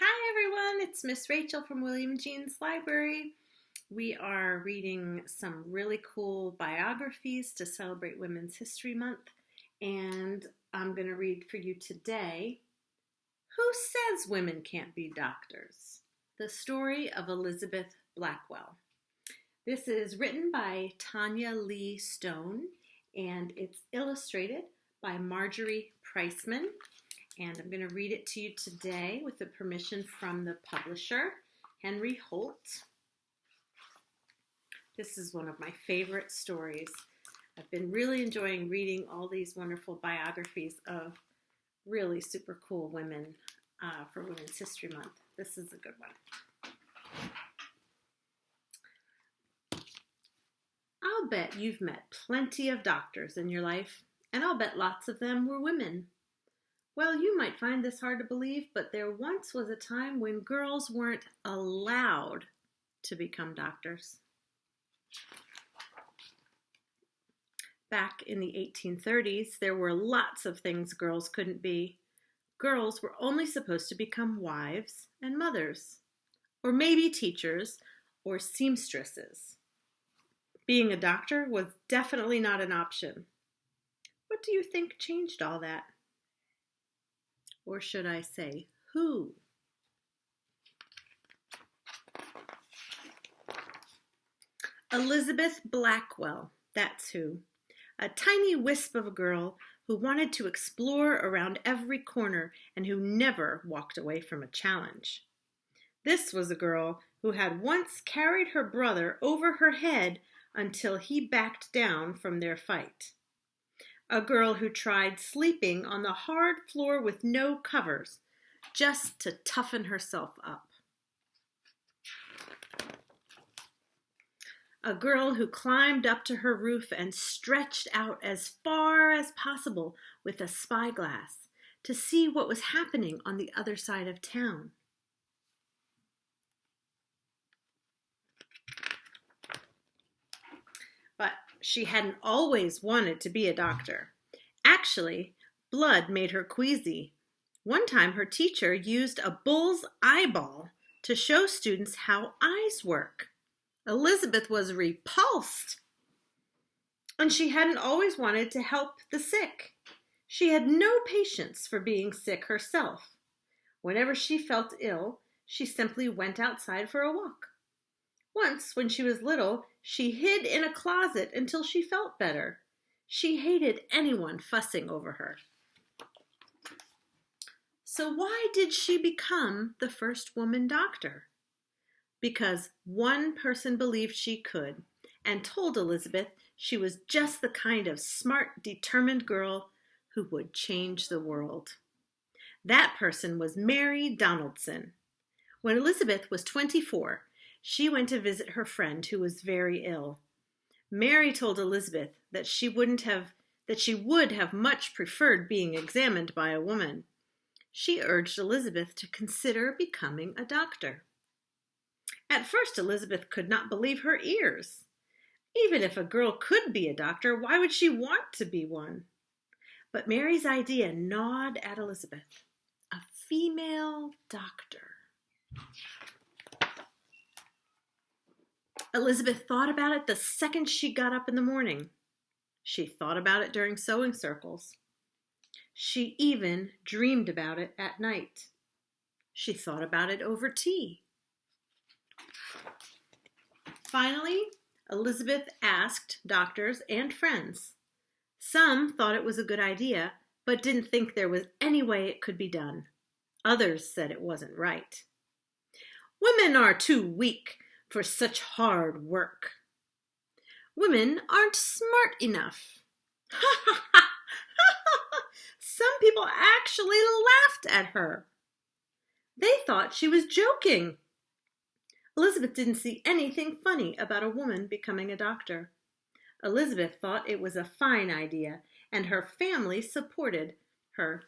Hi everyone, it's Miss Rachel from William Jean's Library. We are reading some really cool biographies to celebrate Women's History Month, and I'm going to read for you today, Who Says Women Can't Be Doctors? The Story of Elizabeth Blackwell. This is written by Tanya Lee Stone, and it's illustrated by Marjorie Priceman. And I'm going to read it to you today with the permission from the publisher, Henry Holt. This is one of my favorite stories. I've been really enjoying reading all these wonderful biographies of really super cool women for Women's History Month. This is a good one. I'll bet you've met plenty of doctors in your life, and I'll bet lots of them were women. Well, you might find this hard to believe, but there once was a time when girls weren't allowed to become doctors. Back in the 1830s, there were lots of things girls couldn't be. Girls were only supposed to become wives and mothers, or maybe teachers or seamstresses. Being a doctor was definitely not an option. What do you think changed all that? Or should I say, who? Elizabeth Blackwell, that's who. A tiny wisp of a girl who wanted to explore around every corner and who never walked away from a challenge. This was a girl who had once carried her brother over her head until he backed down from their fight. A girl who tried sleeping on the hard floor with no covers, just to toughen herself up. A girl who climbed up to her roof and stretched out as far as possible with a spyglass to see what was happening on the other side of town. But she hadn't always wanted to be a doctor. Actually, blood made her queasy. One time her teacher used a bull's eyeball to show students how eyes work. Elizabeth was repulsed. And she hadn't always wanted to help the sick. She had no patience for being sick herself. Whenever she felt ill, she simply went outside for a walk. Once, when she was little, she hid in a closet until she felt better. She hated anyone fussing over her. So why did she become the first woman doctor? Because one person believed she could and told Elizabeth she was just the kind of smart, determined girl who would change the world. That person was Mary Donaldson. When Elizabeth was 24, she went to visit her friend who was very ill. Mary told Elizabeth that she would have much preferred being examined by a woman. She urged Elizabeth to consider becoming a doctor. At first, Elizabeth could not believe her ears. Even if a girl could be a doctor, why would she want to be one? But Mary's idea gnawed at Elizabeth. A female doctor. Elizabeth thought about it the second she got up in the morning. She thought about it during sewing circles. She even dreamed about it at night. She thought about it over tea. Finally, Elizabeth asked doctors and friends. Some thought it was a good idea, but didn't think there was any way it could be done. Others said it wasn't right. Women are too weak for such hard work. Women aren't smart enough. Some people actually laughed at her. They thought she was joking. Elizabeth didn't see anything funny about a woman becoming a doctor. Elizabeth thought it was a fine idea, and her family supported her.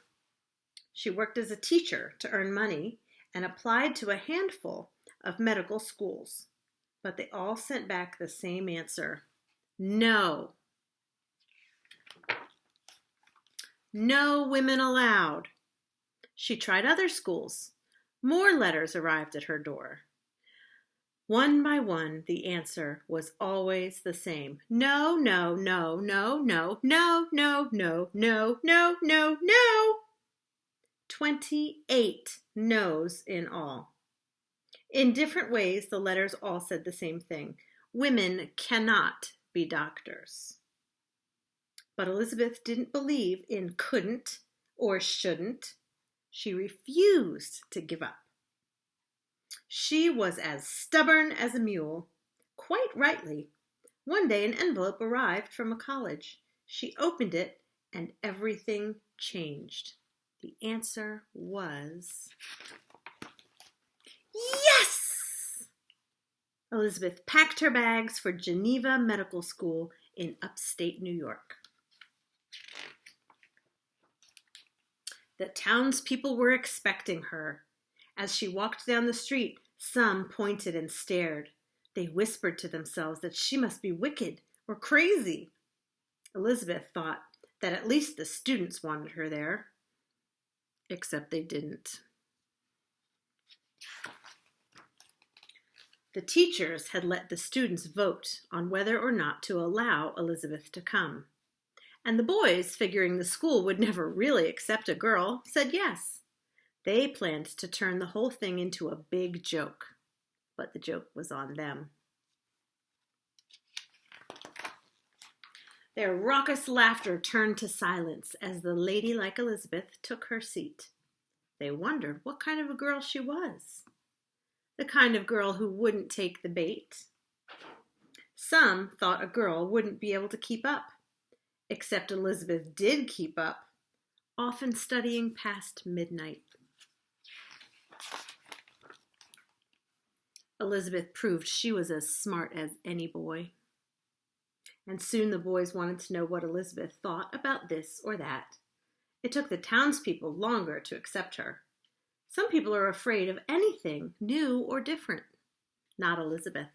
She worked as a teacher to earn money and applied to a handful of medical schools, but they all sent back the same answer. No. No women allowed. She tried other schools, More letters arrived at her door. One by one, the answer was always the same. No, no, no, no, no, no, no, no, no, no, no, no. 28 no's in all. In different ways, the letters all said the same thing. Women cannot be doctors. But Elizabeth didn't believe in couldn't or shouldn't. She refused to give up. She was as stubborn as a mule. Quite rightly. One day an envelope arrived from a college. She opened it and everything changed. The answer was yes! Elizabeth packed her bags for Geneva Medical School in upstate New York. The townspeople were expecting her. As she walked down the street, some pointed and stared. They whispered to themselves that she must be wicked or crazy. Elizabeth thought that at least the students wanted her there. Except they didn't. The teachers had let the students vote on whether or not to allow Elizabeth to come. And the boys, figuring the school would never really accept a girl, said yes. They planned to turn the whole thing into a big joke. But the joke was on them. Their raucous laughter turned to silence as the ladylike Elizabeth took her seat. They wondered what kind of a girl she was. The kind of girl who wouldn't take the bait. Some thought a girl wouldn't be able to keep up. Except Elizabeth did keep up, often studying past midnight. Elizabeth proved she was as smart as any boy. And soon the boys wanted to know what Elizabeth thought about this or that. It took the townspeople longer to accept her. Some people are afraid of anything new or different. Not Elizabeth.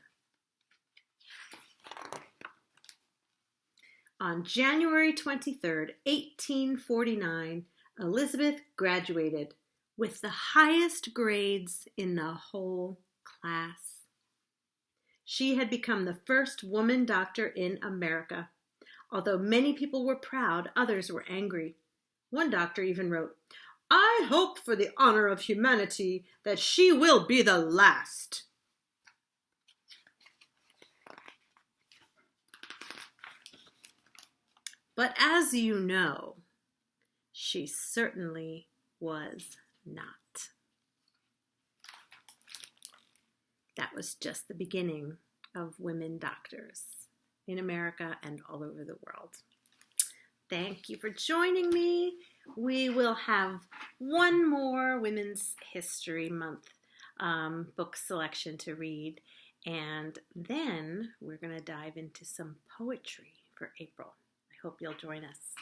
On January 23rd, 1849, Elizabeth graduated with the highest grades in the whole class. She had become the first woman doctor in America. Although many people were proud, others were angry. One doctor even wrote, "I hope for the honor of humanity that she will be the last." But as you know, she certainly was not. That was just the beginning of women doctors in America and all over the world. Thank you for joining me. We will have one more Women's History Month book selection to read, and then we're going to dive into some poetry for April. I hope you'll join us.